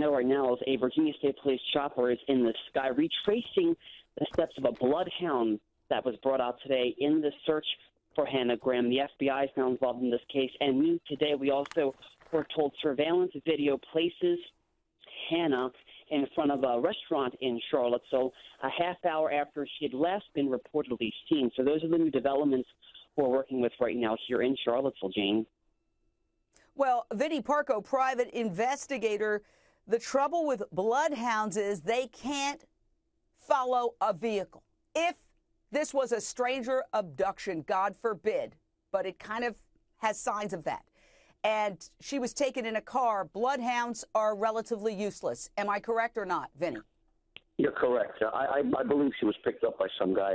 know right now is a Virginia State Police chopper is in the sky, retracing the steps of a bloodhound that was brought out today in the search for Hannah Graham. The FBI is now involved in this case. And new today, we also were told surveillance video places Hannah in front of a restaurant in Charlotte, so a half hour after she had last been reportedly seen. So those are the new developments we're working with right now here in Charlottesville, Jane. Well, Vinnie Parco, private investigator, the trouble with bloodhounds is they can't follow a vehicle. If this was a stranger abduction, God forbid, but it kind of has signs of that, and she was taken in a car, bloodhounds are relatively useless. Am I correct or not, Vinnie? You're correct. I believe she was picked up by some guy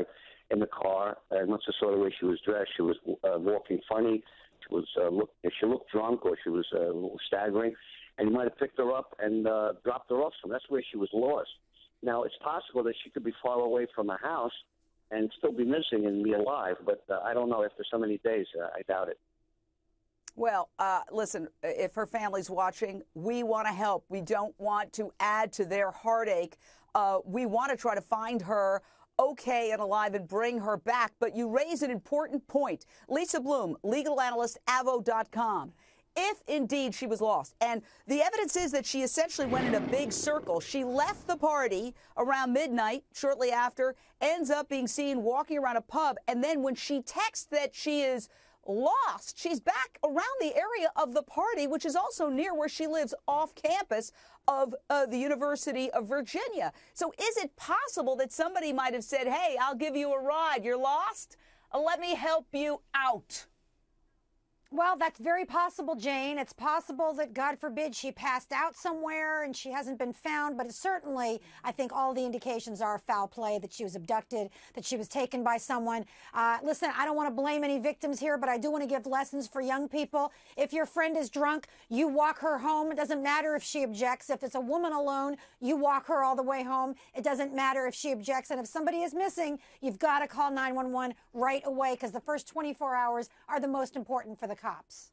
in the car, and once I saw the way she was dressed, she was walking funny. She looked drunk, or she was staggering, and he might have picked her up and dropped her off. So that's where she was lost. Now, it's possible that she could be far away from a house and still be missing and be alive, but I don't know. After so many days, I doubt it. Well, listen, if her family's watching, we want to help. We don't want to add to their heartache. We want to try to find her okay and alive and bring her back. But you raise an important point. Lisa Bloom, legal analyst, avo.com. If indeed she was lost, and the evidence is that she essentially went in a big circle. She left the party around midnight, shortly after, ends up being seen walking around a pub, and then when she texts that she is lost, she's back around the area of the party, which is also near where she lives, off campus of the University of Virginia. So is it possible that somebody might have said, hey, I'll give you a ride, you're lost, let me help you out? Well, that's very possible, Jane. It's possible that, God forbid, she passed out somewhere and she hasn't been found. But it's certainly, I think all the indications are foul play, that she was abducted, that she was taken by someone. Listen, I don't want to blame any victims here, but I do want to give lessons for young people. If your friend is drunk, you walk her home. It doesn't matter if she objects. If it's a woman alone, you walk her all the way home. It doesn't matter if she objects. And if somebody is missing, you've got to call 911 right away, because the first 24 hours are the most important for the cops.